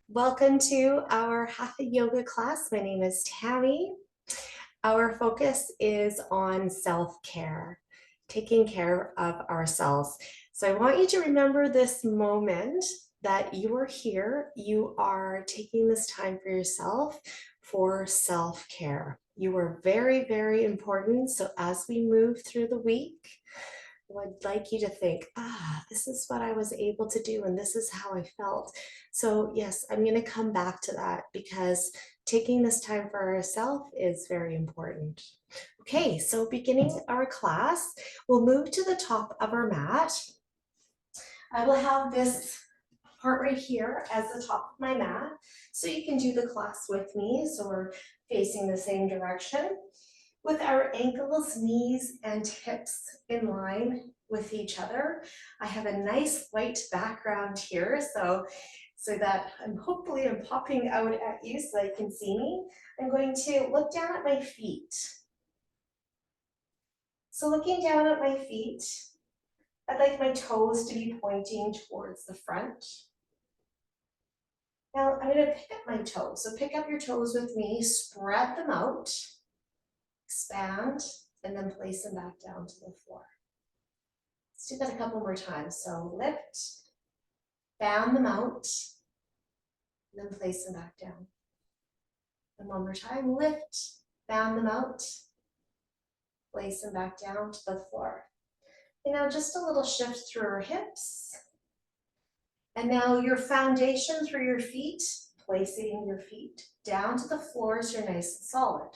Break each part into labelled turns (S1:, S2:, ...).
S1: Welcome to our Hatha Yoga class. My name is Tammy. Our focus is on self-care, taking care of ourselves. So I want you to remember this moment that you are here. You are taking this time for yourself for self-care. You are very, very important. So as we move through the week, would like you to think, this is what I was able to do and this is how I felt. So yes, I'm going to come back to that because taking this time for ourselves is very important. Okay, so beginning our class, we'll move to the top of our mat. I will have this part right here as the top of my mat, so you can do the class with me. So we're facing the same direction with our ankles, knees, and hips in line with each other. I have a nice white background here, so that hopefully I'm popping out at you so that you can see me. I'm going to look down at my feet. So looking down at my feet, I'd like my toes to be pointing towards the front. Now I'm going to pick up my toes. So pick up your toes with me, spread them out, expand, and then place them back down to the floor. Let's do that a couple more times. So lift, fan them out, and then place them back down. And one more time, lift, fan them out, place them back down to the floor. And now just a little shift through our hips. And now your foundation through your feet, placing your feet down to the floor so you're nice and solid.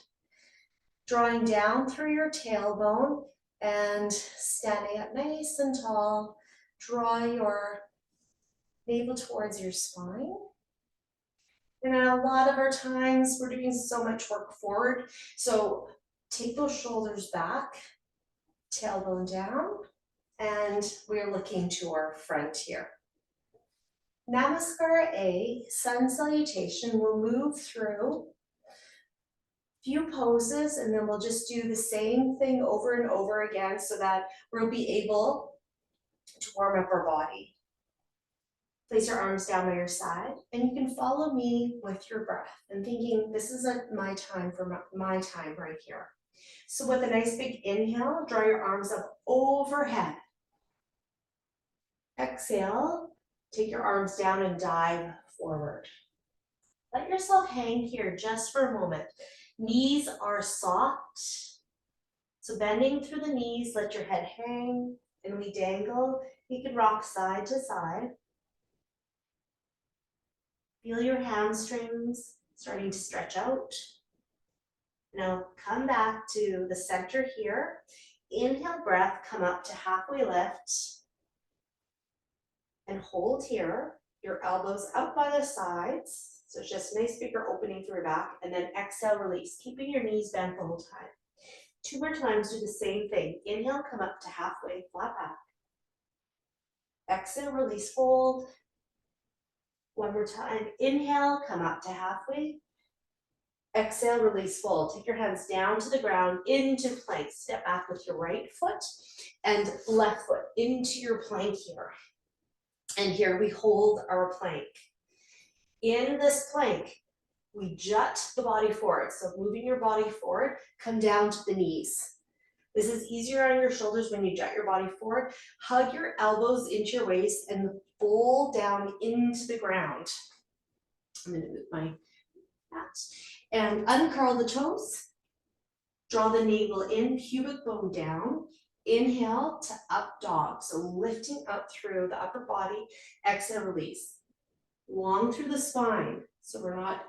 S1: Drawing down through your tailbone and standing up nice and tall. Draw your navel towards your spine. And a lot of our times we're doing so much work forward. So take those shoulders back, tailbone down, and we're looking to our front here. Namaskar A, sun salutation, we'll move through a few poses and then we'll just do the same thing over and over again so that we'll be able to warm up our body. Place your arms down by your side and you can follow me with your breath and thinking this is my time for my time right here. So with a nice big inhale, draw your arms up overhead. Exhale, take your arms down and dive forward. Let yourself hang here just for a moment. Knees are soft. So bending through the knees, let your head hang and we dangle. You can rock side to side. Feel your hamstrings starting to stretch out. Now come back to the center here. Inhale breath, come up to halfway lift. And hold here. Your elbows out by the sides. So it's just a nice bigger opening through your back. And then exhale, release, keeping your knees bent the whole time. 2 more times, do the same thing. Inhale, come up to halfway, flat back. Exhale, release, fold. One more time. Inhale, come up to halfway. Exhale, release, fold. Take your hands down to the ground, into plank. Step back with your right foot and left foot into your plank here. And here we hold our plank. In this plank, we jut the body forward. So moving your body forward, come down to the knees. This is easier on your shoulders when you jut your body forward. Hug your elbows into your waist and fold down into the ground. I'm going to move my mat. And uncurl the toes. Draw the navel in, pubic bone down. Inhale to up dog. So lifting up through the upper body. Exhale, release. Long through the spine. So we're not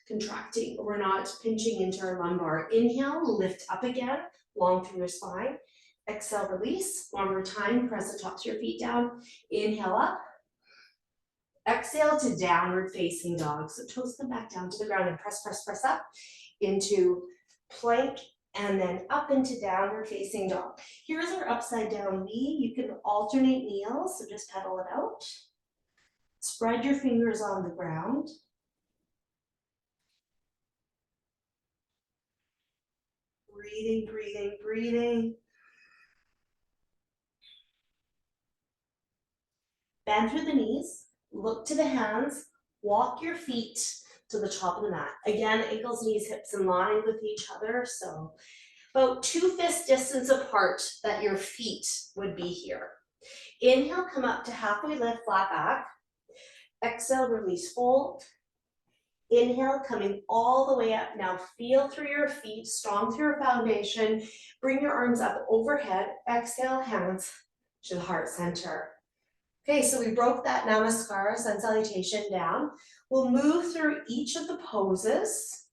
S1: contracting, we're not pinching into our lumbar. Inhale, lift up again. Long through your spine. Exhale, release. One more time, press the tops of your feet down. Inhale up. Exhale to downward facing dog. So toes come back down to the ground and press, press, press up into plank and then up into downward facing dog. Here's our upside down knee. You can alternate kneels, so just pedal it out. Spread your fingers on the ground. Breathing, breathing, breathing. Bend through the knees, look to the hands, Walk your feet to the top of the mat. Again, ankles, knees, hips in line with each other. So about 2 fist distance apart that your feet would be here. Inhale, come up to halfway lift, flat back. Exhale, release, fold. Inhale, coming all the way up. Now feel through your feet, strong through your foundation. Bring your arms up overhead. Exhale, hands to the heart center. Okay, so we broke that Namaskar, sun salutation down. We'll move through each of the poses,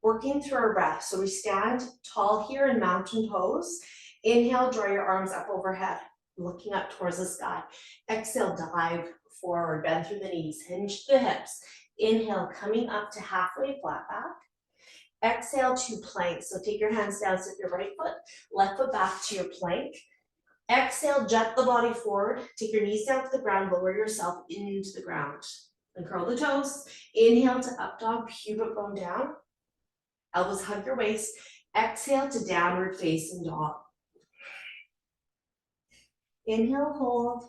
S1: working through our breath. So we stand tall here in mountain pose. Inhale, draw your arms up overhead, looking up towards the sky. Exhale, dive forward, bend through the knees, hinge the hips. Inhale, coming up to halfway, flat back. Exhale to plank. So take your hands down, sit your right foot, left foot back to your plank. Exhale, jet the body forward. Take your knees down to the ground, lower yourself into the ground. And curl the toes. Inhale to up dog, pubic bone down. Elbows hug your waist. Exhale to downward facing dog. Inhale, hold.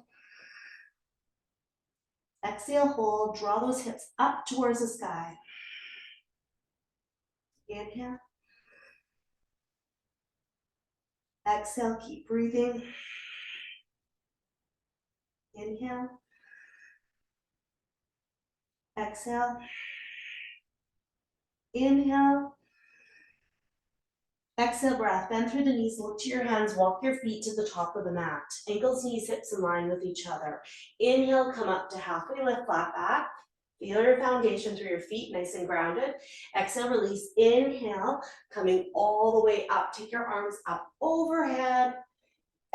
S1: Exhale, hold. Draw those hips up towards the sky. Inhale. Exhale, keep breathing. Inhale. Exhale. Inhale. Exhale, breath. Bend through the knees, look to your hands, walk your feet to the top of the mat. Ankles, knees, hips in line with each other. Inhale, come up to halfway lift, flat back. Feel your foundation through your feet, nice and grounded. Exhale, release. Inhale, coming all the way up. Take your arms up overhead.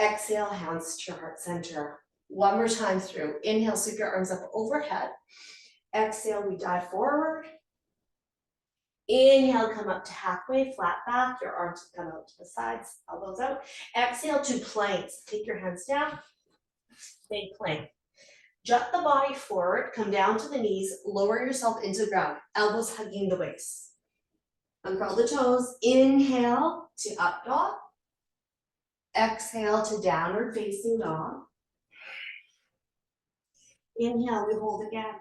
S1: Exhale, hands to your heart center. One more time through. Inhale, sweep your arms up overhead. Exhale, we dive forward. Inhale, come up to halfway, flat back. Your arms come out to the sides, elbows out. Exhale to planks. Take your hands down. Big plank. Jut the body forward, come down to the knees, lower yourself into the ground, elbows hugging the waist. Uncurl the toes. Inhale to up dog. Exhale to downward facing dog. Inhale, we hold again.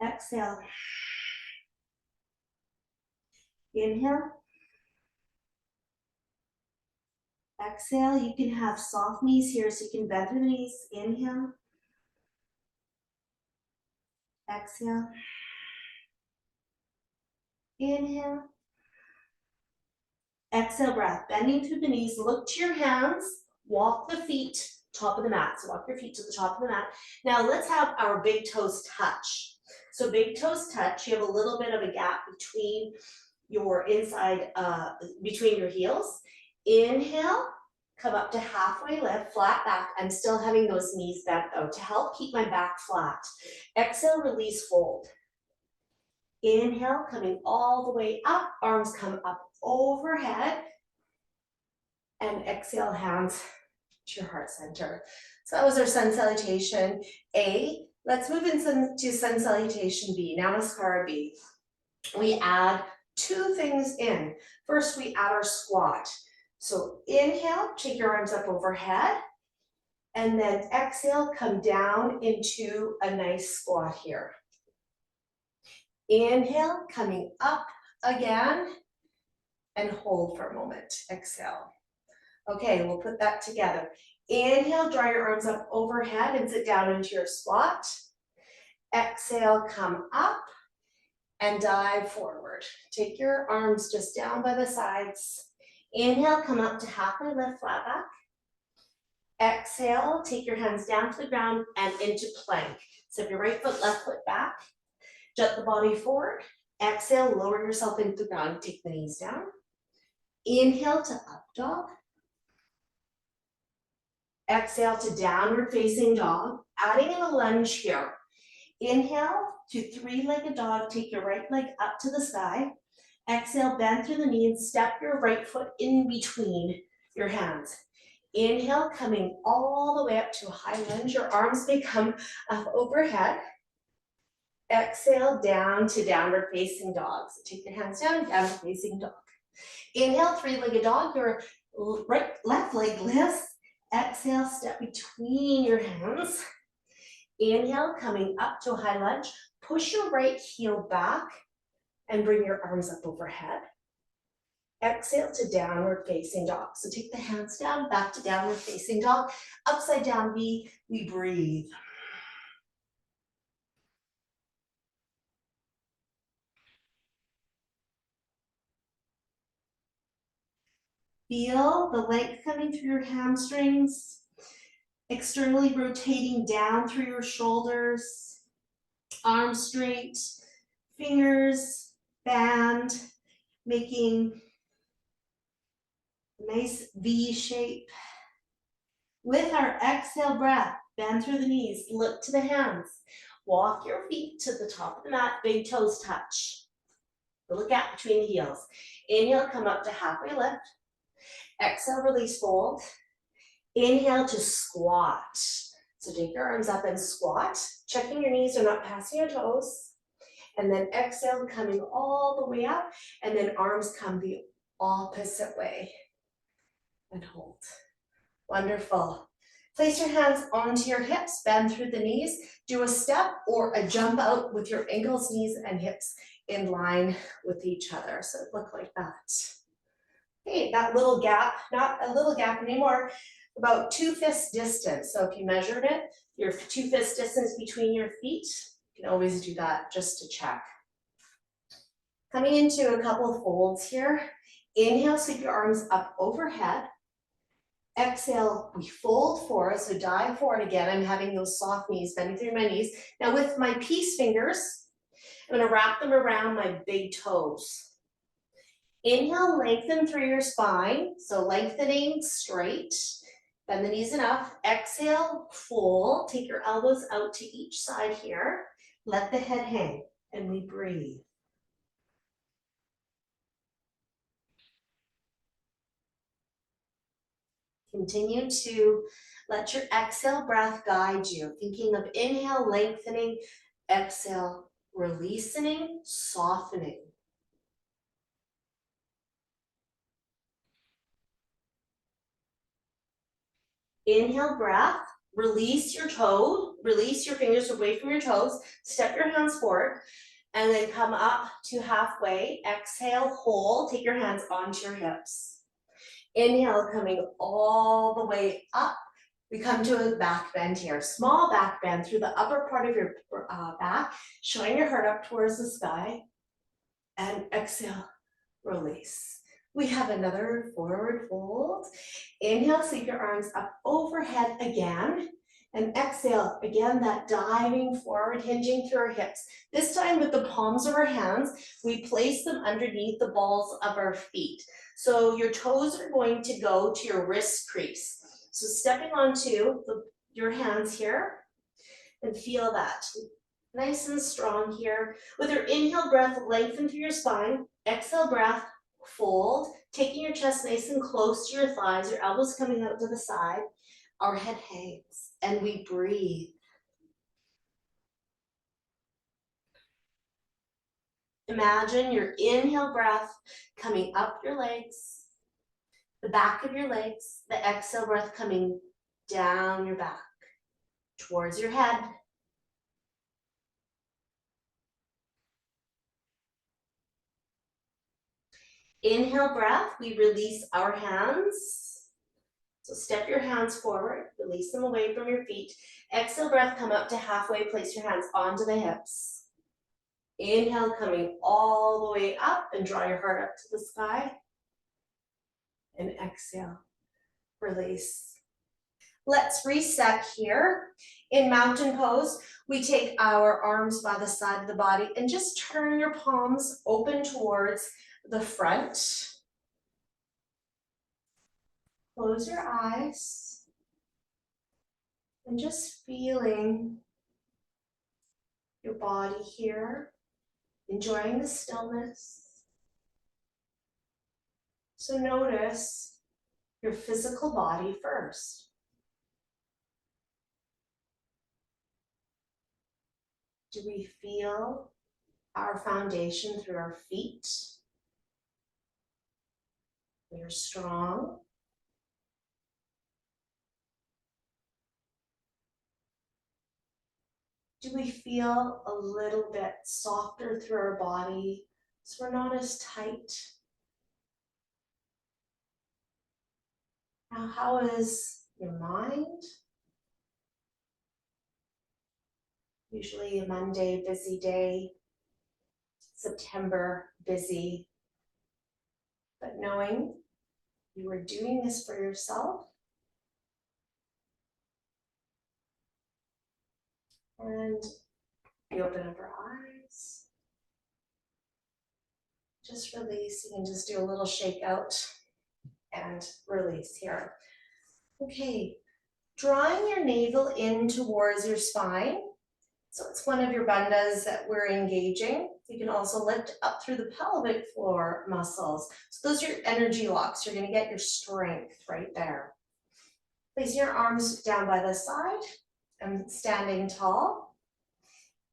S1: Exhale. Inhale. Exhale, you can have soft knees here, so you can bend through the knees. Inhale. Exhale. Inhale. Exhale, breath. Bending through the knees, look to your hands, walk the feet, top of the mat. So walk your feet to the top of the mat. Now let's have our big toes touch. So big toes touch, you have a little bit of a gap between your inside, between your heels. Inhale, come up to halfway lift, flat back. I'm still having those knees bent though to help keep my back flat. Exhale, release, fold. Inhale, coming all the way up, arms come up overhead. And exhale, hands to your heart center. So that was our sun salutation A. Let's move into sun salutation B, Namaskar B. We add 2 things in. First, we add our squat. So inhale, take your arms up overhead, and then exhale, come down into a nice squat here. Inhale, coming up again, and hold for a moment. Exhale. Okay, we'll put that together. Inhale, draw your arms up overhead and sit down into your squat. Exhale, come up and dive forward. Take your arms just down by the sides. Inhale, come up to halfway lift, flat back. Exhale, take your hands down to the ground and into plank. So your right foot, left foot back. Jut the body forward. Exhale, lower yourself into the ground. Take the knees down. Inhale to up dog. Exhale to downward facing dog. Adding in a lunge here. Inhale to 3-legged dog. Take your right leg up to the sky. Exhale, bend through the knee and step your right foot in between your hands. Inhale, coming all the way up to a high lunge. Your arms may come up overhead. Exhale, down to downward facing dog. So take your hands down, downward facing dog. Inhale, 3-legged dog. Your left leg lifts. Exhale, step between your hands. Inhale, coming up to a high lunge. Push your right heel back and bring your arms up overhead. Exhale to downward facing dog. So take the hands down, back to downward facing dog. Upside down V, we breathe. Feel the length coming through your hamstrings, externally rotating down through your shoulders, arms straight, fingers band, making a nice V shape. With our exhale breath, bend through the knees, look to the hands. Walk your feet to the top of the mat, big toes touch. Little gap between the heels. Inhale, come up to halfway lift. Exhale, release, fold. Inhale to squat. So take your arms up and squat, checking your knees are not passing your toes. And then exhale, coming all the way up, and then arms come the opposite way. And hold. Wonderful. Place your hands onto your hips, bend through the knees, do a step or a jump out with your ankles, knees, and hips in line with each other. So it look like that. Okay, that little gap, not a little gap anymore, about 2 fists distance. So if you measured it, your 2 fists distance between your feet, you can always do that just to check. Coming into a couple of folds here. Inhale, sweep your arms up overhead. Exhale, we fold forward, so dive forward again. I'm having those soft knees, bending through my knees. Now with my peace fingers, I'm gonna wrap them around my big toes. Inhale, lengthen through your spine, so lengthening straight. Bend the knees enough. Exhale, fold. Take your elbows out to each side here. Let the head hang, and we breathe. Continue to let your exhale breath guide you, thinking of inhale, lengthening, exhale, releasing, softening. Inhale breath, release your toe, release your fingers away from your toes, step your hands forward, and then come up to halfway. Exhale, hold, take your hands onto your hips. Inhale, coming all the way up. We come to a back bend here. Small back bend through the upper part of your back, showing your heart up towards the sky. And exhale, release. We have another forward fold. Inhale, sweep your arms up overhead again. And exhale, again, that diving forward, hinging through our hips. This time with the palms of our hands, we place them underneath the balls of our feet. So your toes are going to go to your wrist crease. So stepping onto your hands here and feel that. Nice and strong here. With your inhale breath, lengthen through your spine. Exhale breath, fold. Taking your chest nice and close to your thighs, your elbows coming out to the side. Our head hangs and we breathe. Imagine your inhale breath coming up your legs, the back of your legs, the exhale breath coming down your back, towards your head. Inhale breath, we release our hands. So step your hands forward, release them away from your feet. Exhale breath, come up to halfway, place your hands onto the hips. Inhale, coming all the way up and draw your heart up to the sky. And exhale, release. Let's reset here. In mountain pose, we take our arms by the side of the body and just turn your palms open towards the front. Close your eyes and just feeling your body here, enjoying the stillness. So notice your physical body first. Do we feel our foundation through our feet? We are strong. Do we feel a little bit softer through our body so we're not as tight? Now, how is your mind? Usually a Monday, busy day, September, busy, but knowing you are doing this for yourself. And we open up our eyes. Just release. You can just do a little shake out and release here. Okay, drawing your navel in towards your spine. So it's one of your bandhas that we're engaging. You can also lift up through the pelvic floor muscles. So those are your energy locks. You're going to get your strength right there. Placing your arms down by the side and standing tall.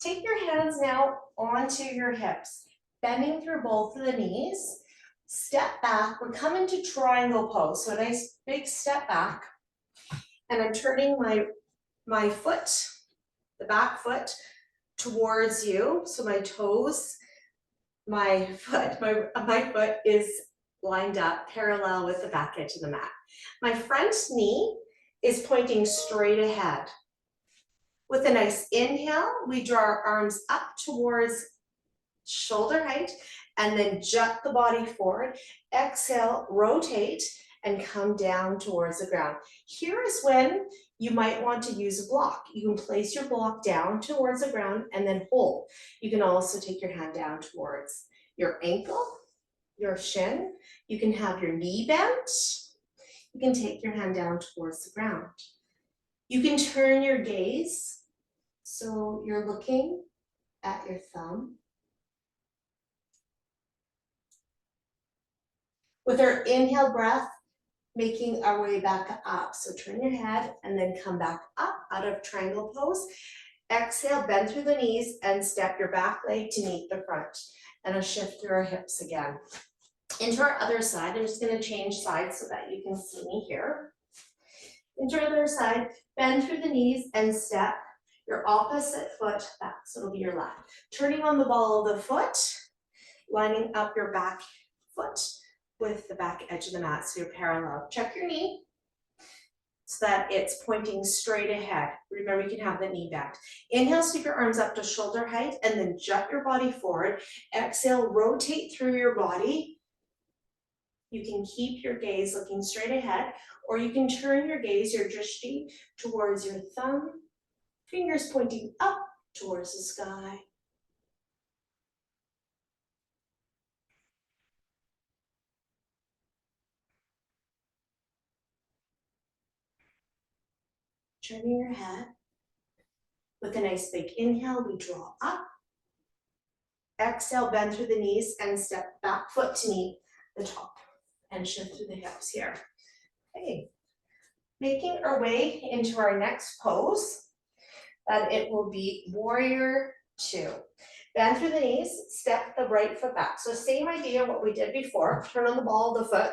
S1: Take your hands now onto your hips, bending through both of the knees. Step back. We're coming to triangle pose. So a nice big step back. And I'm turning my foot, the back foot, towards you. So my toes, my foot is lined up parallel with the back edge of the mat. My front knee is pointing straight ahead. With a nice inhale, we draw our arms up towards shoulder height and then jut the body forward. Exhale, rotate and come down towards the ground. Here is when you might want to use a block. You can place your block down towards the ground and then hold. You can also take your hand down towards your ankle, your shin. You can have your knee bent. You can take your hand down towards the ground. You can turn your gaze so you're looking at your thumb. With our inhale breath, making our way back up. So turn your head and then come back up out of triangle pose. Exhale, bend through the knees and step your back leg to meet the front. And a shift through our hips again. Into our other side, I'm just going to change sides so that you can see me here. Into our other side, bend through the knees and step your opposite foot back. So it'll be your left. Turning on the ball of the foot, lining up your back foot with the back edge of the mat, so you're parallel. Check your knee so that it's pointing straight ahead. Remember, you can have the knee bent. Inhale, sweep your arms up to shoulder height and then jut your body forward. Exhale, rotate through your body. You can keep your gaze looking straight ahead, or you can turn your gaze, your drishti, towards your thumb, fingers pointing up towards the sky. Turning your head. With a nice big inhale, we draw up. Exhale, bend through the knees and step back foot to meet the top and shift through the hips here. Okay, making our way into our next pose, that it will be warrior two. Bend through the knees, step the right foot back. So same idea what we did before, turn on the ball of the foot.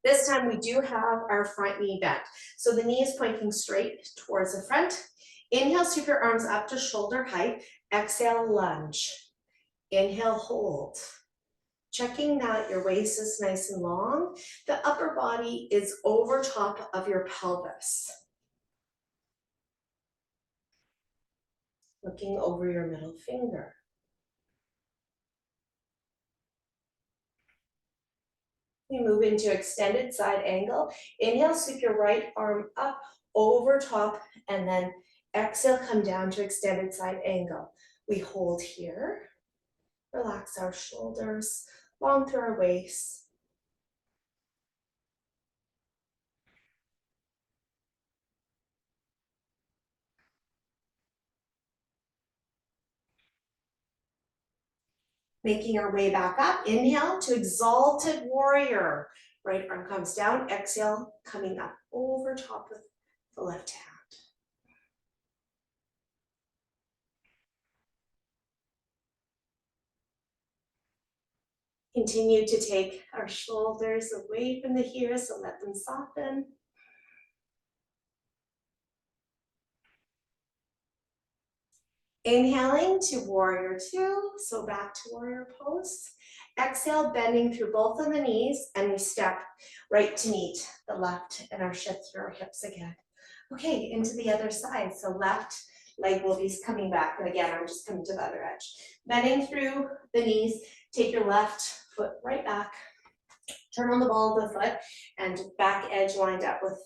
S1: This time we do have our front knee bent. So the knee is pointing straight towards the front. Inhale, sweep your arms up to shoulder height. Exhale, lunge. Inhale, hold. Checking that your waist is nice and long. The upper body is over top of your pelvis. Looking over your middle finger. We move into extended side angle. Inhale, sweep your right arm up over top, and then exhale, come down to extended side angle. We hold here. Relax our shoulders, long through our waist. Making our way back up. Inhale to exalted warrior. Right arm comes down. Exhale, coming up over top with the left hand. Continue to take our shoulders away from the here, so let them soften. Inhaling to warrior two, so back to warrior pose. Exhale, bending through both of the knees, and we step right to meet the left and our shift through our hips again. Okay, into the other side. So left leg will be coming back, and again, I'm just coming to the other edge. Bending through the knees, take your left foot right back, turn on the ball of the foot, and back edge lined up with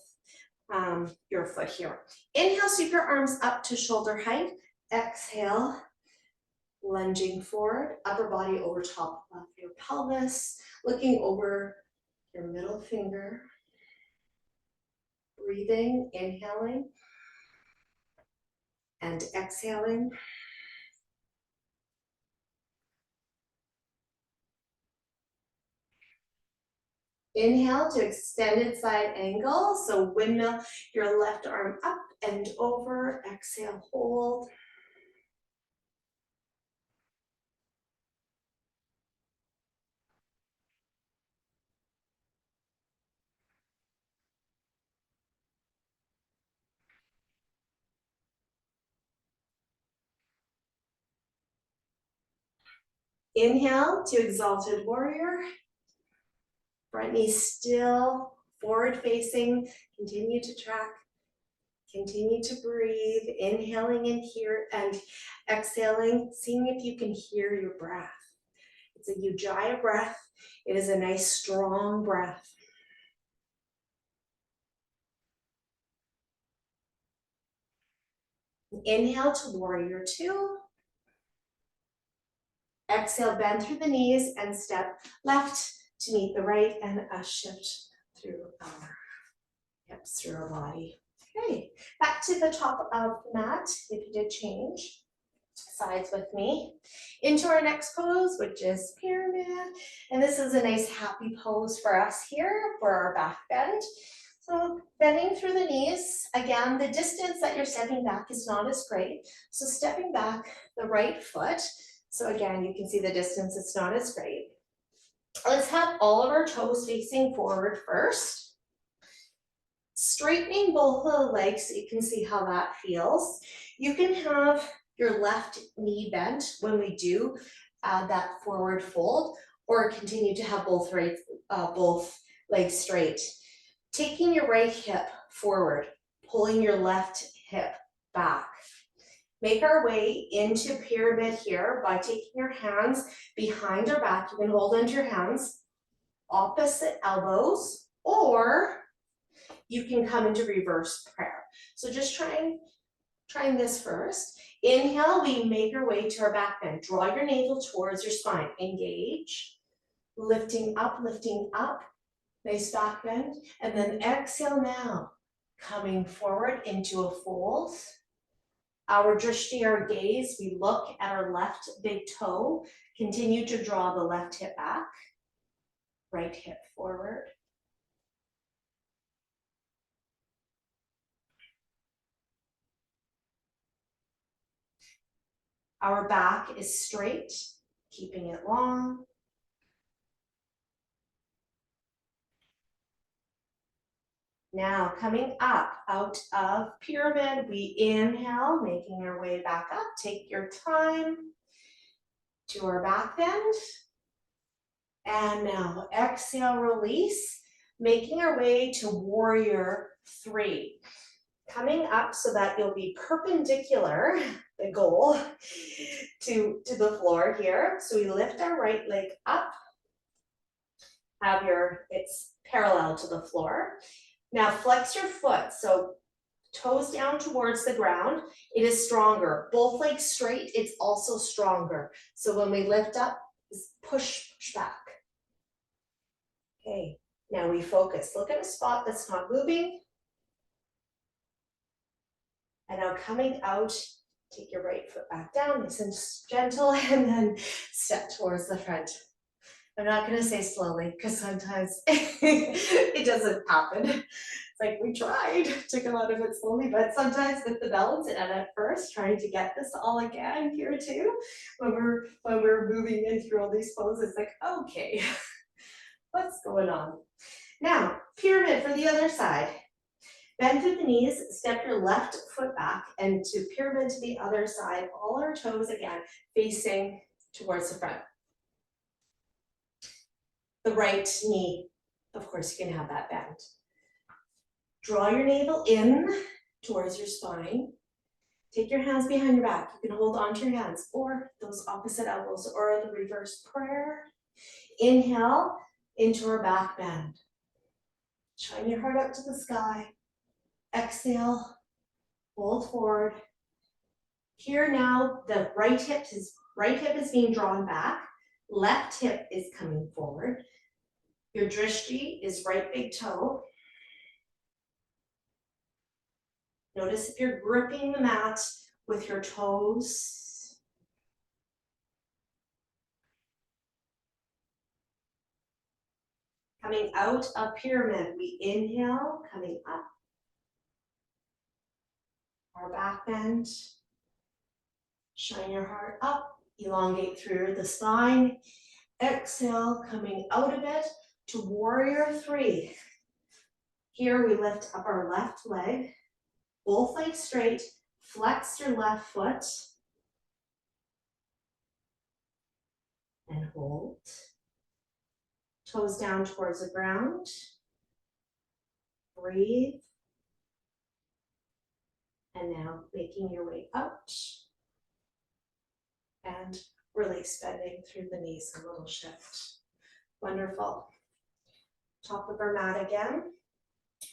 S1: your foot here. Inhale, sweep your arms up to shoulder height. Exhale, lunging forward, upper body over top of your pelvis, looking over your middle finger. Breathing, inhaling and exhaling. Inhale to extended side angle. So windmill your left arm up and over. Exhale, hold. Inhale to exalted warrior. Front knee still, forward facing. Continue to track. Continue to breathe, inhaling in here and exhaling, seeing if you can hear your breath. It's a Ujjayi breath. It is a nice strong breath. Inhale to warrior two. Exhale, bend through the knees and step left to meet the right and a shift through our hips, through our body. Okay, back to the top of the mat if you did change sides with me. Into our next pose, which is pyramid. And this is a nice happy pose for us here for our back bend. So bending through the knees, again, the distance that you're stepping back is not as great. So stepping back the right foot. So again, you can see the distance, it's not as great. Let's have all of our toes facing forward first. Straightening both of the legs so you can see how that feels. You can have your left knee bent when we do that forward fold, or continue to have both legs straight. Taking your right hip forward, pulling your left hip back. Make our way into pyramid here by taking your hands behind our back. You can hold into your hands, opposite elbows, or you can come into reverse prayer. So just trying this first. Inhale, we make our way to our back bend. Draw your navel towards your spine. Engage, lifting up, nice back bend. And then exhale now, coming forward into a fold. Our drishti, our gaze, we look at our left big toe. Continue to draw the left hip back, right hip forward. Our back is straight, keeping it long. Now coming up out of pyramid, we inhale, making our way back up. Take your time to our back bend. And now exhale, release, making our way to warrior three. Coming up so that you'll be perpendicular, the goal, to the floor here. So we lift our right leg up, it's parallel to the floor. Now flex your foot, so toes down towards the ground. It is stronger. Both legs straight, it's also stronger. So when we lift up, push back. Okay, now we focus. Look at a spot that's not moving. And now coming out, take your right foot back down, nice and gentle, and then step towards the front. I'm not gonna say slowly, because sometimes it doesn't happen. It's like we tried to come out of it slowly, but sometimes with the balance and at first trying to get this all again here too, when we're moving in through all these poses, like, okay, what's going on? Now, pyramid for the other side. Bend through the knees, step your left foot back and to pyramid to the other side, all our toes again facing towards the front. The right knee, of course, you can have that bend. Draw your navel in towards your spine. Take your hands behind your back. You can hold onto your hands or those opposite elbows or the reverse prayer. Inhale into our back bend. Shine your heart up to the sky. Exhale, fold forward. Here now, the right hip is being drawn back. Left hip is coming forward. Your drishti is right big toe. Notice if you're gripping the mat with your toes. Coming out of pyramid, we inhale, coming up. Our back bend. Shine your heart up, elongate through the spine. Exhale, coming out of it to warrior three. Here we lift up our left leg, both legs straight, flex your left foot, and hold. Toes down towards the ground. Breathe. And now making your way out. And release, bending through the knees, a little shift. Wonderful. Top of our mat again.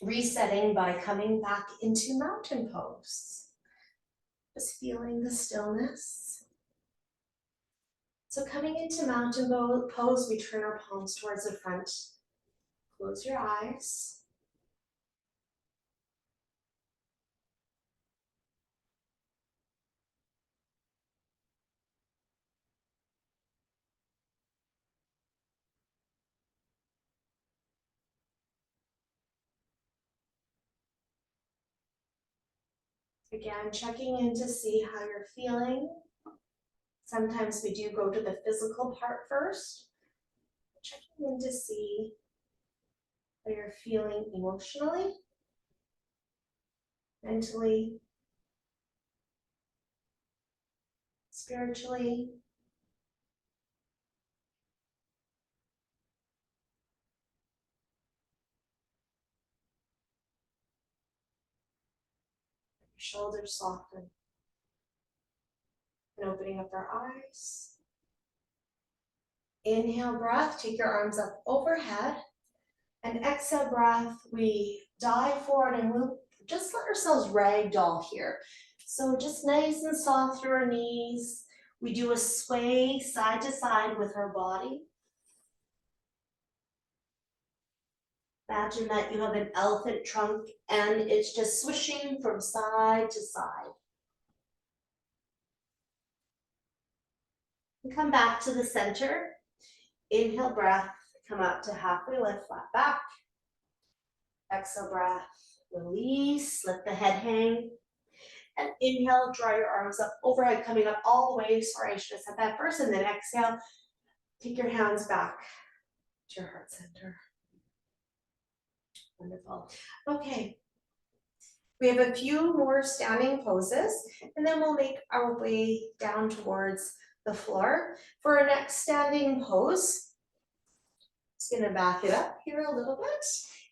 S1: Resetting by coming back into mountain pose. Just feeling the stillness. So coming into mountain pose, we turn our palms towards the front. Close your eyes. Again, checking in to see how you're feeling. Sometimes we do go to the physical part first. Checking in to see how you're feeling emotionally, mentally, spiritually. Shoulders soften. And opening up our eyes. Inhale breath, take your arms up overhead. And exhale breath, we dive forward and we'll just let ourselves ragdoll here. So just nice and soft through our knees. We do a sway side to side with our body. Imagine that you have an elephant trunk and it's just swishing from side to side. And come back to the center. Inhale breath, come up to halfway lift, flat back. Exhale breath, release, let the head hang. And inhale, draw your arms up overhead, coming up all the way. Sorry, I should have said that first. And then exhale, take your hands back to your heart center. Wonderful. Okay. We have a few more standing poses, and then we'll make our way down towards the floor. For our next standing pose, just gonna back it up here a little bit.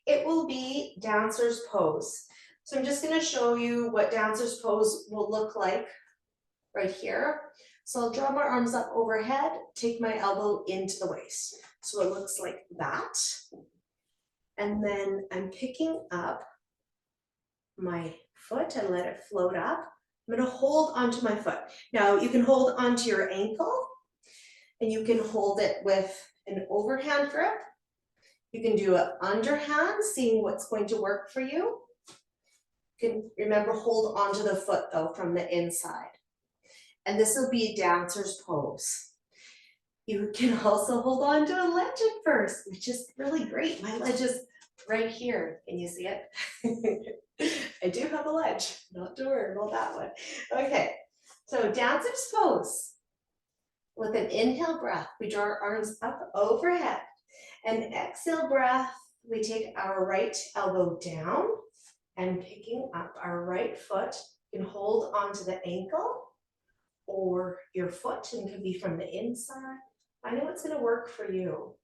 S1: It will be dancer's pose. So I'm just gonna show you what dancer's pose will look like right here. So I'll draw my arms up overhead, take my elbow into the waist. So it looks like that. And then I'm picking up my foot and let it float up. I'm gonna hold onto my foot. Now you can hold onto your ankle and you can hold it with an overhand grip. You can do an underhand, seeing what's going to work for you. You can remember, hold onto the foot though from the inside. And this will be a dancer's pose. You can also hold on to a ledge at first, which is really great. My ledge is right here. Can you see it? I do have a ledge, not to worry about that one. Okay, so dancer's pose. With an inhale breath, we draw our arms up overhead. And exhale breath, we take our right elbow down and picking up our right foot. You can hold onto the ankle or your foot, and it can be from the inside. I know what's going to work for you.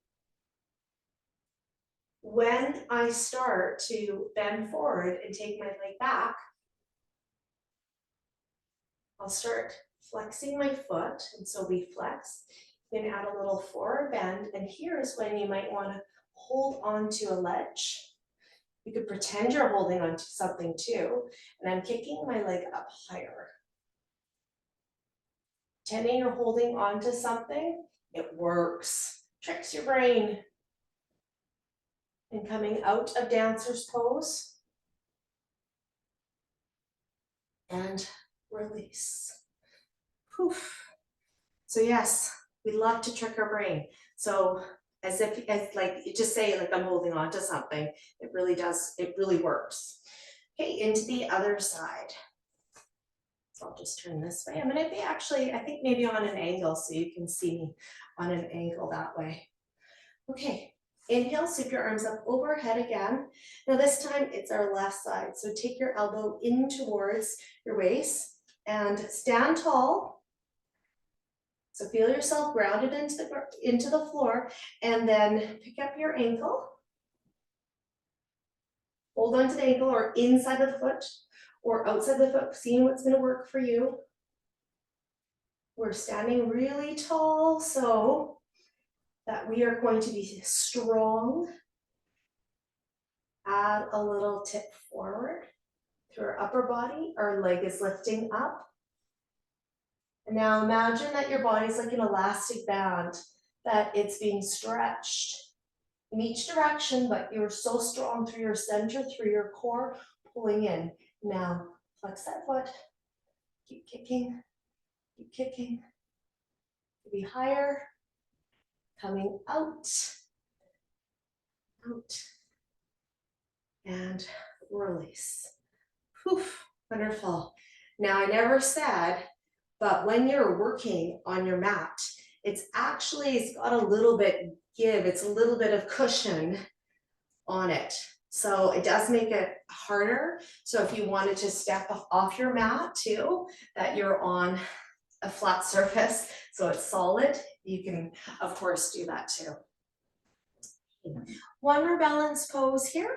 S1: When I start to bend forward and take my leg back, I'll start flexing my foot, and so we flex. You can add a little forward bend, and here's when you might want to hold on to a ledge. You could pretend you're holding on to something too, and I'm kicking my leg up higher. Pretending you're holding on to something, it works. Tricks your brain. And coming out of dancer's pose. And release. Poof. So yes, we love to trick our brain. So as like you just say like I'm holding on to something, it really does, it really works. Okay, into the other side. So I'll just turn this way. I'm gonna be actually, I think maybe on an angle so you can see me on an angle that way. Okay, inhale, sweep your arms up overhead again. Now this time it's our left side. So take your elbow in towards your waist and stand tall. So feel yourself grounded into the floor, and then pick up your ankle. Hold on to the ankle or inside of the foot or outside the foot, seeing what's going to work for you. We're standing really tall so that we are going to be strong. Add a little tip forward through our upper body. Our leg is lifting up. And now imagine that your body's like an elastic band, that it's being stretched in each direction, but you're so strong through your center, through your core, pulling in. Now flex that foot, keep kicking, be higher, coming out, and release. Poof, wonderful. Now I never said, but when you're working on your mat, it's got a little bit give, it's a little bit of cushion on it. So it does make it harder. So if you wanted to step off your mat too, that you're on a flat surface, so it's solid, you can of course do that too. One more balance pose here,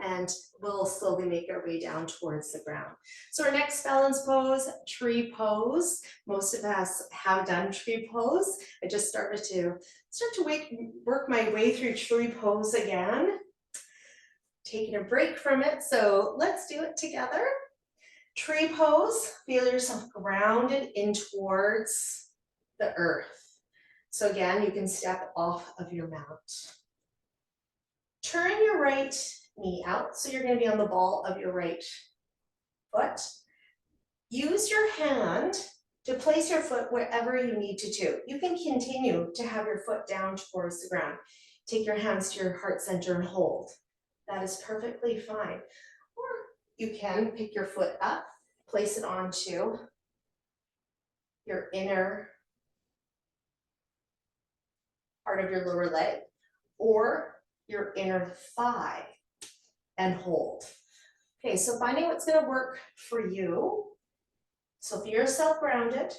S1: and we'll slowly make our way down towards the ground. So our next balance pose, tree pose. Most of us have done tree pose. I just started to work my way through tree pose again. Taking a break from it, so let's do it together. Tree pose, feel yourself grounded in towards the earth. So again, you can step off of your mat. Turn your right knee out, so you're going to be on the ball of your right foot. Use your hand to place your foot wherever you need to. You can continue to have your foot down towards the ground. Take your hands to your heart center and hold. That is perfectly fine. Or you can pick your foot up, place it onto your inner part of your lower leg or your inner thigh and hold. Okay, so finding what's going to work for you. So feel yourself grounded.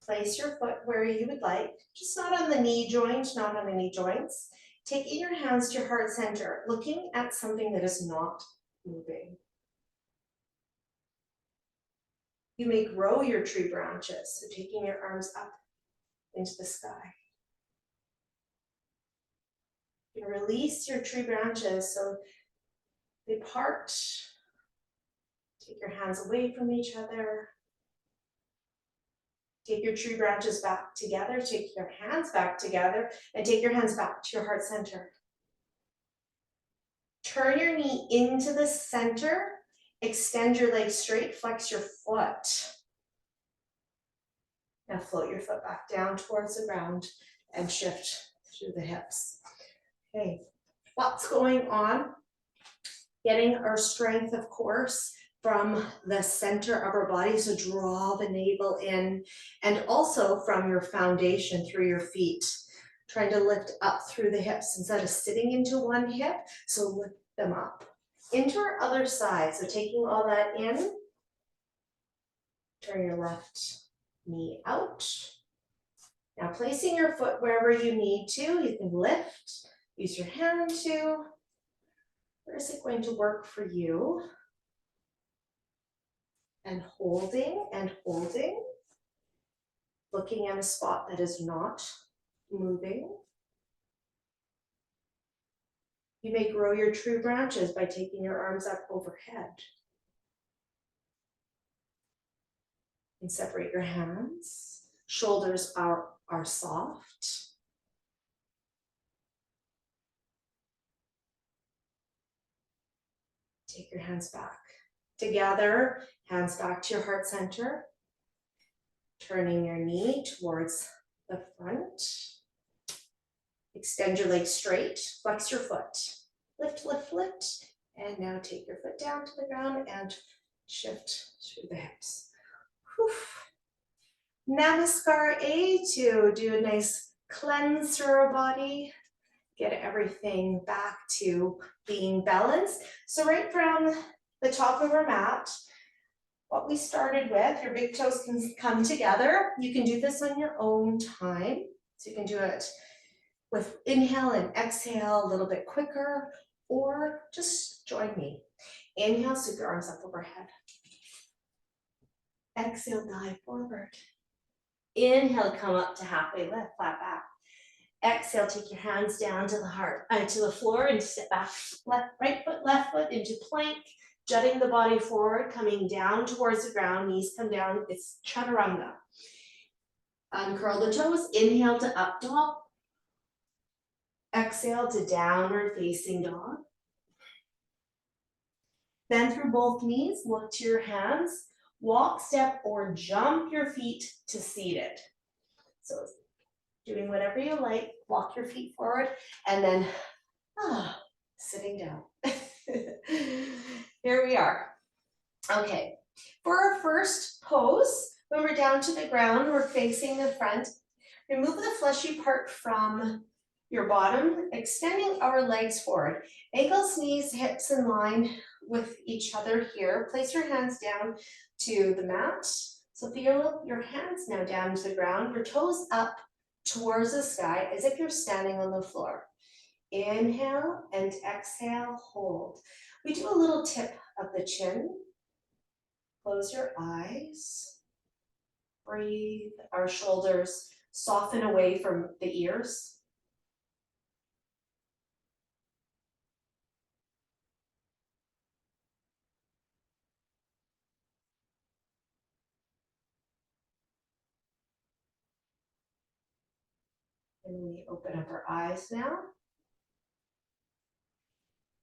S1: Place your foot where you would like, just not on the knee joint, not on the knee joints. Taking your hands to your heart center, looking at something that is not moving. You may grow your tree branches, so taking your arms up into the sky. You can release your tree branches so they part. Take your hands away from each other. Take your tree branches back together, take your hands back together, and take your hands back to your heart center. Turn your knee into the center, extend your leg straight, flex your foot. Now float your foot back down towards the ground and shift through the hips. Okay, what's going on? Getting our strength, of course, from the center of our body, so draw the navel in, and also from your foundation through your feet, trying to lift up through the hips instead of sitting into one hip, so lift them up. into our other side. So taking all that in, turn your left knee out. Now placing your foot wherever you need to, you can lift, use your hand to. Where is it going to work for you? And holding, looking at a spot that is not moving. You may grow your tree branches by taking your arms up overhead. And separate your hands. Shoulders are soft. Take your hands back. Together, hands back to your heart center. Turning your knee towards the front. Extend your legs straight. Flex your foot. Lift, lift, lift. And now take your foot down to the ground and shift through the hips. Whew. Namaskar A to do a nice cleanse through our body. Get everything back to being balanced. So right from the top of our mat, what we started with, your big toes can come together. You can do this on your own time. So you can do it with inhale and exhale a little bit quicker, or just join me. Inhale, sweep your arms up overhead. Exhale, dive forward. Inhale, come up to halfway lift, flat back. Exhale, take your hands down to the heart, to the floor and sit back. Right foot, left foot into plank, jutting the body forward, coming down towards the ground, knees come down. It's chaturanga. Uncurl the toes, inhale to up dog. Exhale to downward facing dog. Bend through both knees, look to your hands, walk, step, or jump your feet to seated. So doing whatever you like, walk your feet forward, and then sitting down. Here we are. Okay, for our first pose, when we're down to the ground, we're facing the front. Remove the fleshy part from your bottom, extending our legs forward. Ankles, knees, hips in line with each other here. Place your hands down to the mat. So feel your hands now down to the ground, your toes up towards the sky as if you're standing on the floor. Inhale and exhale, hold. We do a little tip of the chin. Close your eyes. Breathe. Our shoulders soften away from the ears. And we open up our eyes now.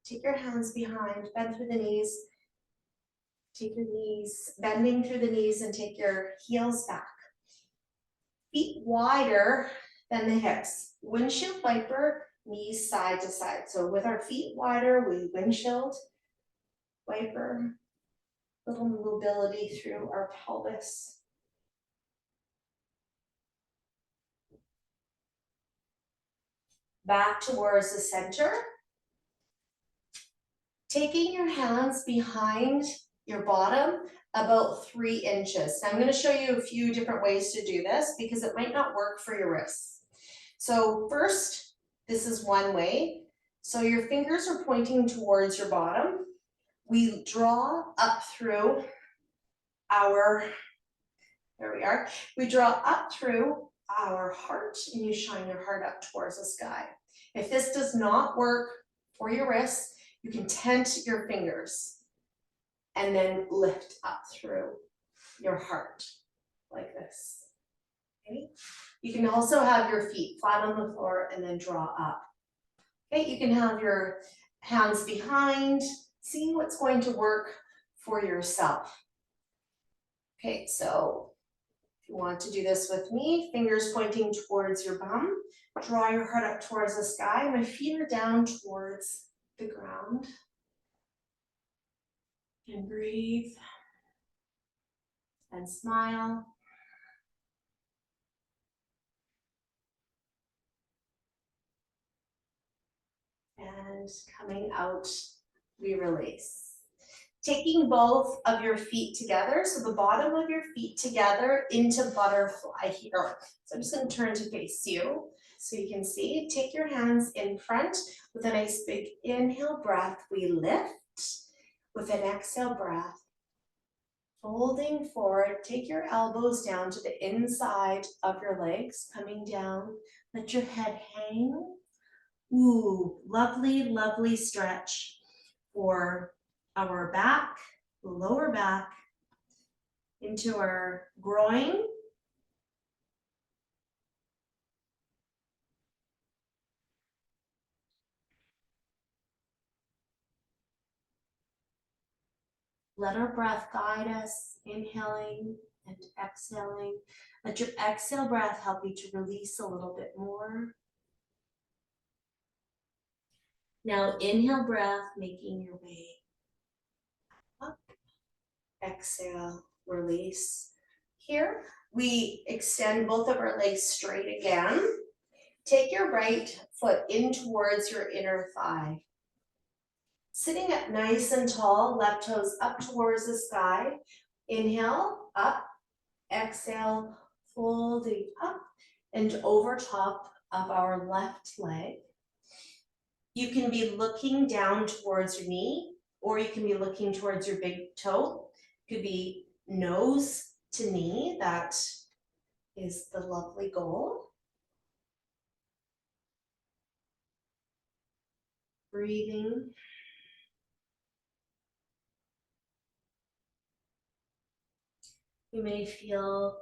S1: Take your hands behind, bend through the knees. Take your knees, bending through the knees, and take your heels back. Feet wider than the hips. Windshield wiper, knees side to side. So with our feet wider, we windshield wiper, little mobility through our pelvis. Back towards the center. Taking your hands behind your bottom about 3 inches. Now I'm going to show you a few different ways to do this because it might not work for your wrists. So first, this is one way. So your fingers are pointing towards your bottom. We draw up through our, there we are. We draw up through our heart and you shine your heart up towards the sky. If this does not work for your wrists, you can tent your fingers and then lift up through your heart like this. Okay? You can also have your feet flat on the floor and then draw up. Okay, you can have your hands behind, seeing what's going to work for yourself. Okay, so if you want to do this with me, fingers pointing towards your bum, draw your heart up towards the sky. My feet are down towards the ground. And breathe. And smile. And coming out we release. Taking both of your feet together, so the bottom of your feet together into butterfly here. So I'm just gonna turn to face you so you can see. Take your hands in front with a nice big inhale breath, we lift. With an exhale breath, folding forward, take your elbows down to the inside of your legs, coming down, let your head hang. Ooh, lovely, lovely stretch for our back, lower back, into our groin. Let our breath guide us, inhaling and exhaling. Let your exhale breath help you to release a little bit more. Now inhale breath, making your way up. Exhale, release. Here, we extend both of our legs straight again. Take your right foot in towards your inner thigh. Sitting up nice and tall, left toes up towards the sky. Inhale, up, exhale, folding up and over top of our left leg. You can be looking down towards your knee, or you can be looking towards your big toe. It could be nose to knee, that is the lovely goal. Breathing. You may feel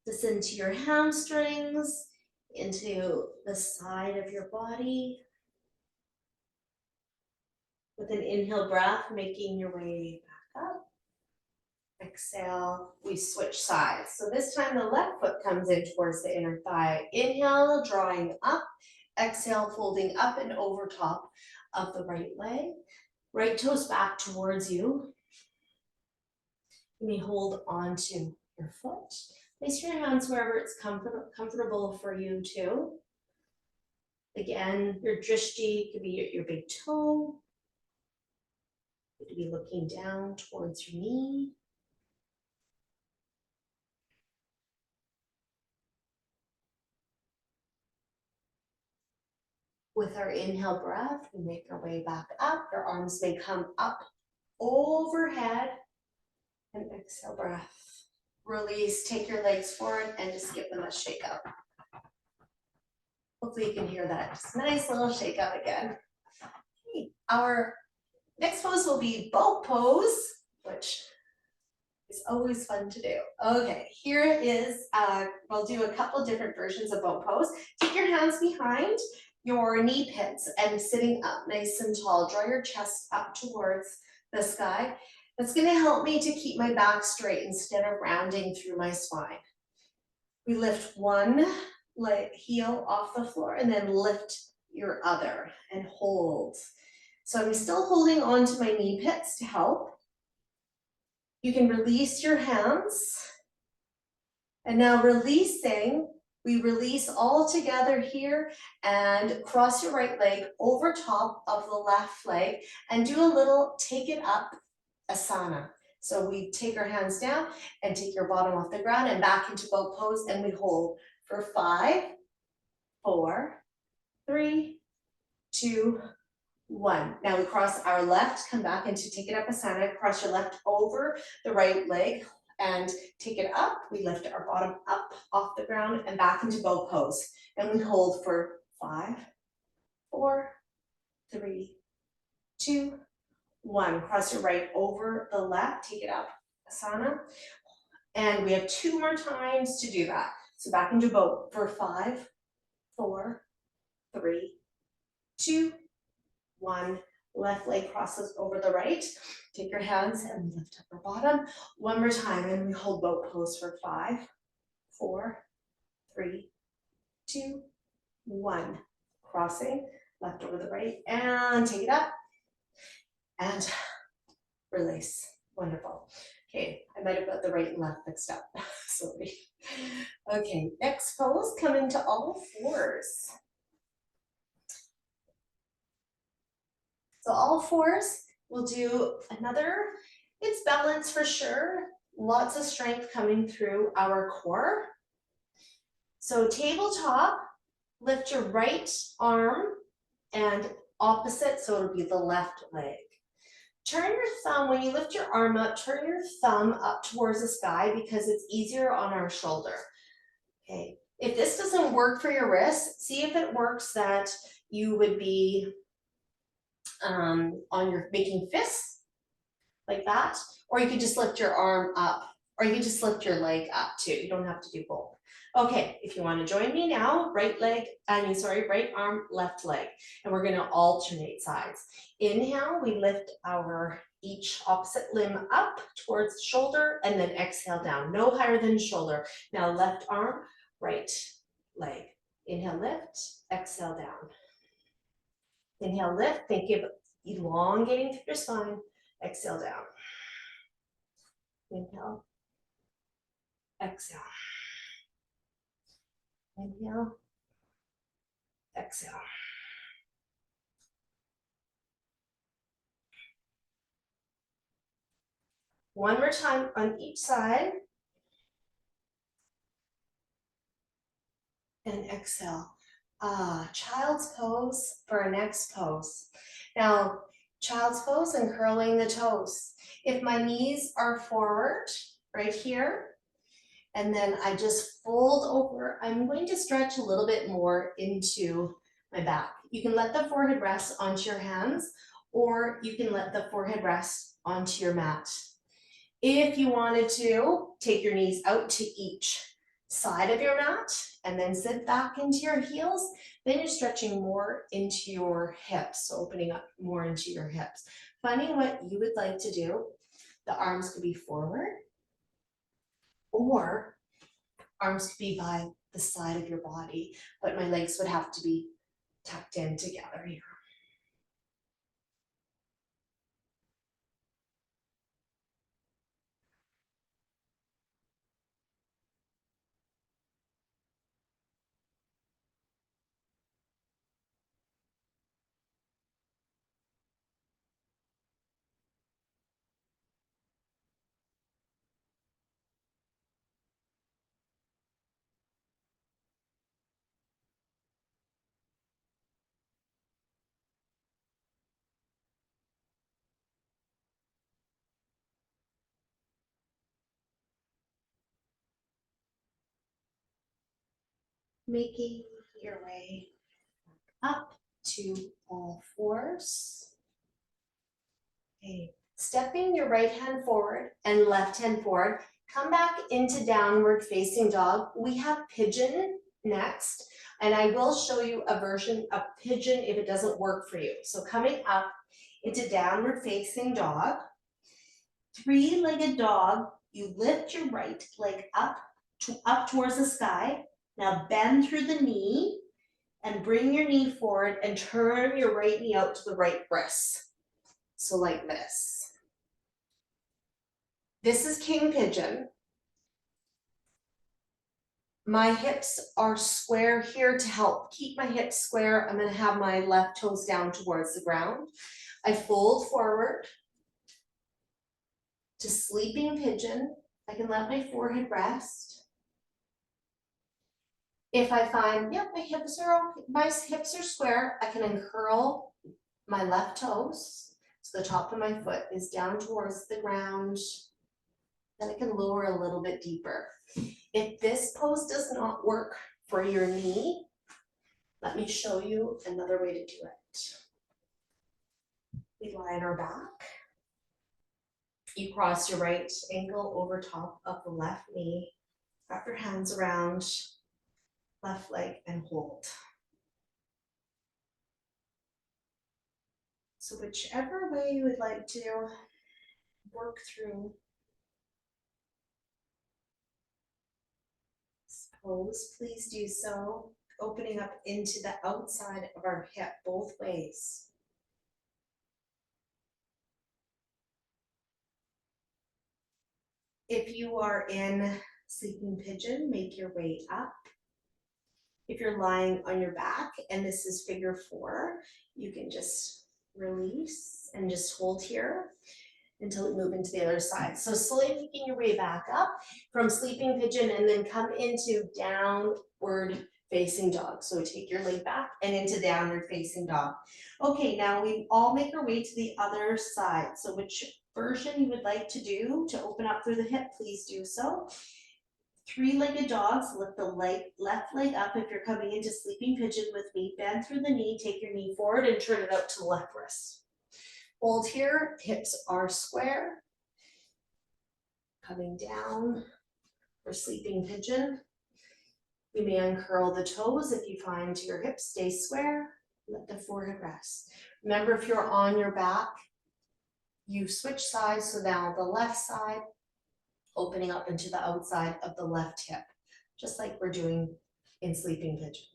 S1: this into your hamstrings, into the side of your body. With an inhale breath, making your way back up. Exhale, we switch sides. So this time the left foot comes in towards the inner thigh. Inhale, drawing up. Exhale, folding up and over top of the right leg. Right toes back towards you. You may hold onto your foot. Place your hands wherever it's comfortable for you too. Again, your drishti could be your big toe. You could be looking down towards your knee. With our inhale breath, we make our way back up. Your arms may come up overhead. And exhale breath. Release, take your legs forward and just give them a shake up. Hopefully you can hear that. Just a nice little shake out again. Okay. Our next pose will be boat pose, which is always fun to do. Okay, here is, we'll do a couple different versions of boat pose. Take your hands behind your knee pits and sitting up nice and tall. Draw your chest up towards the sky. That's gonna help me to keep my back straight instead of rounding through my spine. We lift one heel off the floor and then lift your other and hold. So I'm still holding on to my knee pits to help. You can release your hands. And now releasing, we release all together here and cross your right leg over top of the left leg and do a little take it up asana. So we take our hands down and take your bottom off the ground and back into boat pose, and we hold for 5, 4, 3, 2, 1. Now we cross our left, come back into take it up asana, cross your left over the right leg and take it up. We lift our bottom up off the ground and back into boat pose. And we hold for 5, 4, 3, 2, 1. Cross your right over the left, take it up, asana. And we have 2 more times to do that. So back into boat for 5, 4, 3, 2, 1. Left leg crosses over the right. Take your hands and lift up our bottom. One more time, and we hold boat pose for 5, 4, 3, 2, 1. Crossing, left over the right, and take it up. And release. Wonderful. Okay, I might have got the right and left mixed up. Sorry. Okay, next pose, come into all fours. So all fours, We'll do another, it's balance for sure. Lots of strength coming through our core. So tabletop, lift your right arm and opposite, so it'll be the left leg. Turn your thumb, when you lift your arm up, turn your thumb up towards the sky because it's easier on our shoulder. Okay, if this doesn't work for your wrist, see if it works that you would be on your making fists like that, or you could just lift your arm up, or you can just lift your leg up too. You don't have to do both. Okay, if you want to join me now, right arm, left leg, and we're going to alternate sides. Inhale, we lift our each opposite limb up towards the shoulder, and then exhale down, no higher than shoulder. Now left arm, right leg. Inhale, lift, exhale down. Inhale, lift, think of elongating through your spine, exhale down. Inhale, exhale. Inhale, exhale. One more time on each side. And exhale. Child's pose for our next pose. Now, child's pose and curling the toes. If my knees are forward, right here, and then I just fold over, I'm going to stretch a little bit more into my back. You can let the forehead rest onto your hands, or you can let the forehead rest onto your mat. If you wanted to, take your knees out to each side of your mat and then sit back into your heels, then you're stretching more into your hips, so opening up more into your hips. Finding what you would like to do. The arms could be forward, or arms could be by the side of your body, but my legs would have to be tucked in together here. Making your way up to all fours. Okay, stepping your right hand forward and left hand forward. Come back into downward facing dog. We have pigeon next, and I will show you a version of pigeon if it doesn't work for you. So coming up into downward facing dog, three-legged dog, you lift your right leg up towards the sky. Now bend through the knee and bring your knee forward and turn your right knee out to the right wrist. So like this. This is king pigeon. My hips are square here to help keep my hips square. I'm going to have my left toes down towards the ground. I fold forward to sleeping pigeon. I can let my forehead rest. If I find, yep, my hips are square, I can uncurl my left toes. So the top of my foot is down towards the ground. Then I can lower a little bit deeper. If this pose does not work for your knee, let me show you another way to do it. We lie on our back. You cross your right ankle over top of the left knee. Wrap your hands around left leg and hold. So whichever way you would like to work through this pose, please do so, opening up into the outside of our hip both ways. If you are in sleeping pigeon, make your way up. If you're lying on your back and this is figure 4, you can just release, and just hold here until we move into the other side. So slowly making your way back up from sleeping pigeon and then come into downward facing dog. So take your leg back and into downward facing dog. Okay, now we all make our way to the other side. So which version you would like to do to open up through the hip, please do so. Three-legged dogs, lift the left leg up if you're coming into sleeping pigeon with me. Bend through the knee, take your knee forward and turn it out to the left wrist. Hold here, hips are square. Coming down for sleeping pigeon. You may uncurl the toes if you find your hips stay square. Let the forehead rest. Remember, if you're on your back, you switch sides, so now the left side, opening up into the outside of the left hip, just like we're doing in sleeping pigeon.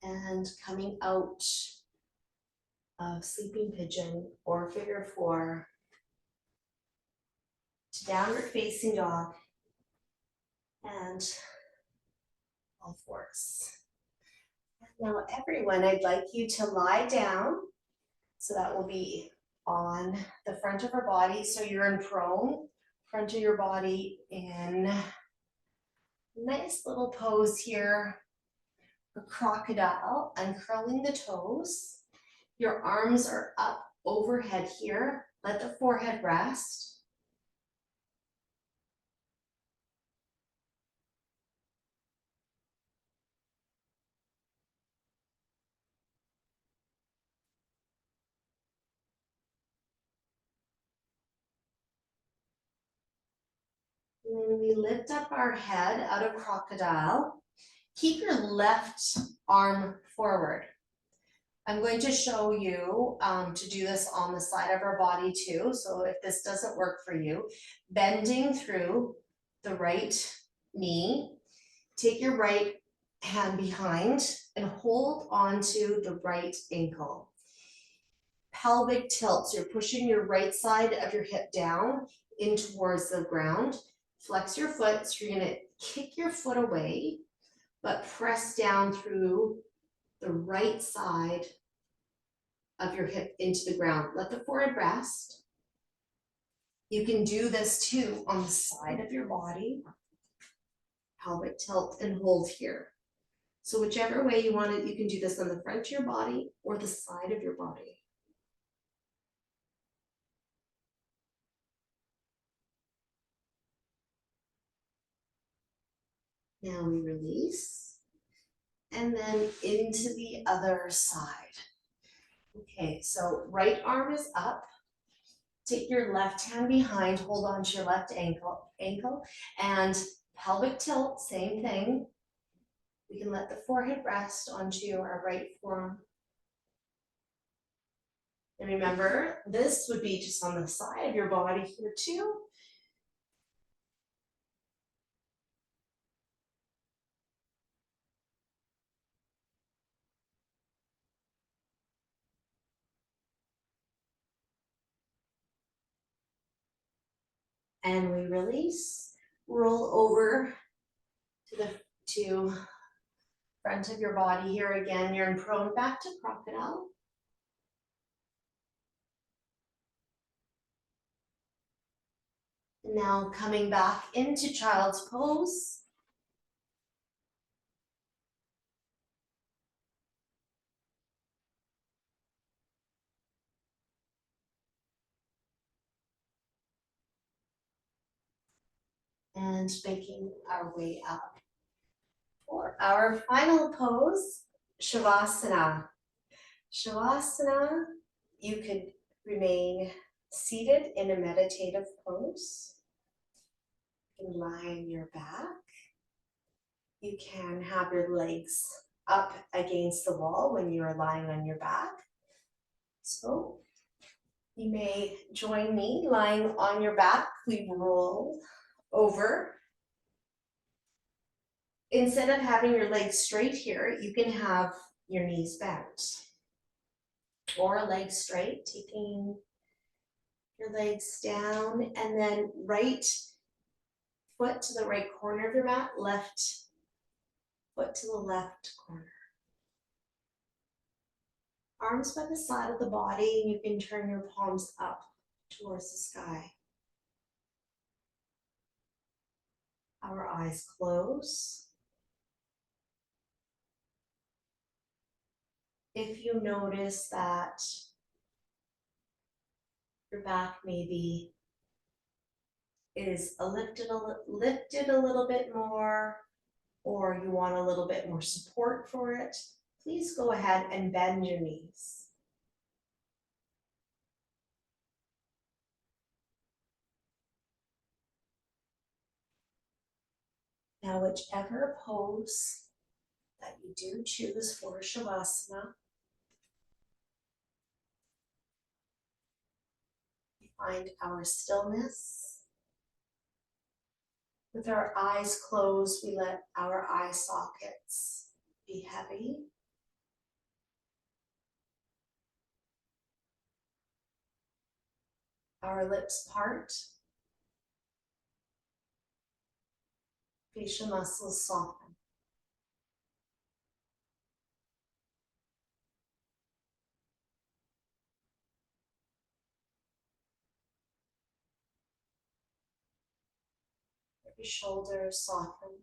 S1: And coming out of sleeping pigeon or figure four to downward facing dog and all fours. Now everyone, I'd like you to lie down. So that will be on the front of our body. So you're in prone, front of your body in nice little pose here. A crocodile, uncurling the toes. Your arms are up overhead here. Let the forehead rest. And then we lift up our head out of crocodile. Keep your left arm forward. I'm going to show you to do this on the side of our body too. So if this doesn't work for you, bending through the right knee, take your right hand behind and hold onto the right ankle. Pelvic tilt, so you're pushing your right side of your hip down in towards the ground. Flex your foot, so you're gonna kick your foot away, but press down through the right side of your hip into the ground. Let the forehead rest. You can do this too on the side of your body. Pelvic tilt and hold here. So whichever way you want it, you can do this on the front of your body or the side of your body. Now we release and then into the other side. Okay, so right arm is up. Take your left hand behind, hold on to your left ankle, and pelvic tilt, same thing. We can let the forehead rest onto our right forearm. And remember, this would be just on the side of your body here too. And we release, roll over to front of your body here again. You're in prone, back to crocodile. And now coming back into child's pose. And making our way up. For our final pose, Shavasana. Shavasana, you could remain seated in a meditative pose. You can lie on your back. You can have your legs up against the wall when you are lying on your back. So You may join me lying on your back. We roll over. Instead of having your legs straight here, you can have your knees bent or legs straight, taking your legs down, and then right foot to the right corner of your mat, left foot to the left corner. Arms by the side of the body, and you can turn your palms up towards the sky. Our eyes close. If you notice that your back maybe is lifted a little bit more, or you want a little bit more support for it, please go ahead and bend your knees. Now, whichever pose that you do choose for Shavasana, we find our stillness. With our eyes closed, we let our eye sockets be heavy. Our lips part. Facial muscles soften. Every shoulder soften.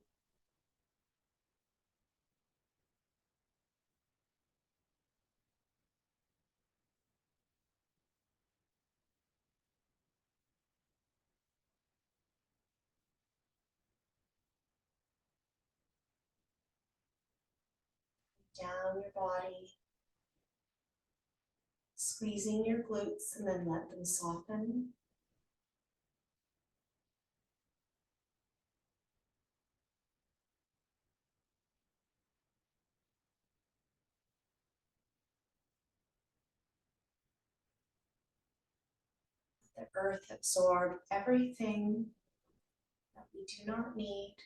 S1: Down your body, squeezing your glutes and then let them soften. The earth absorb everything that we do not need.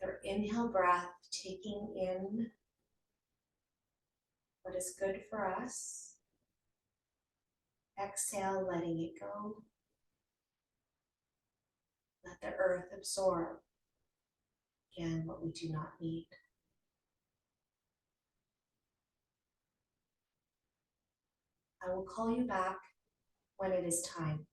S1: Their inhale breath, taking in what is good for us. Exhale, letting it go. Let the earth absorb, again, what we do not need. I will call you back when it is time.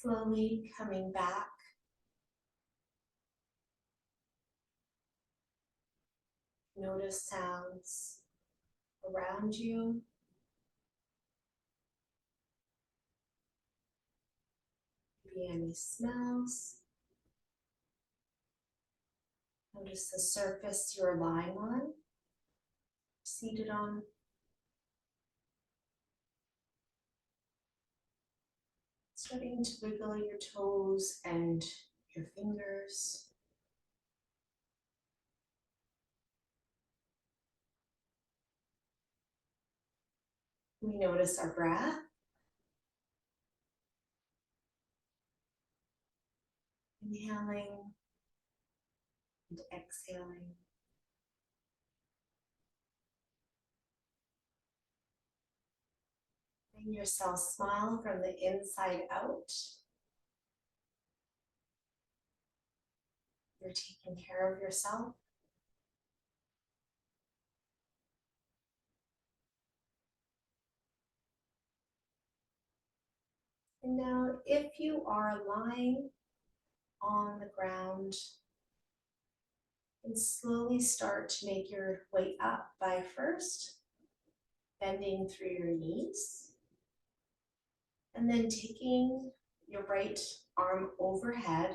S1: Slowly coming back. Notice sounds around you. Maybe any smells. Notice the surface you're lying on, seated on. Starting to wiggle your toes and your fingers. We notice our breath. Inhaling and exhaling. Letting yourself smile from the inside out. You're taking care of yourself. And now, if you are lying on the ground, and slowly start to make your way up by first bending through your knees, and then taking your right arm overhead,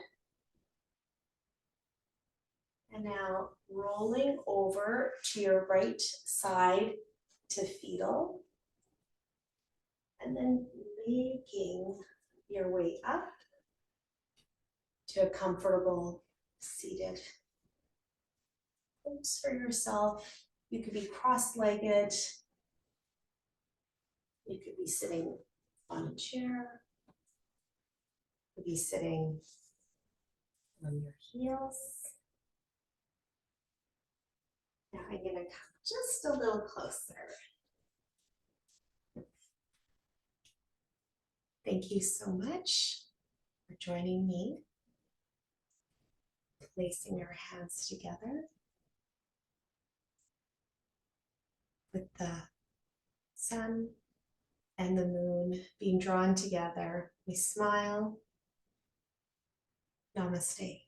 S1: and now rolling over to your right side to fetal, and then making your way up to a comfortable seated pose for yourself. You could be cross-legged. You could be sitting on a chair. You could be sitting on your heels. Now I'm going to come just a little closer. Thank you so much for joining me. Placing your hands together with the sun and the moon being drawn together. We smile. Namaste.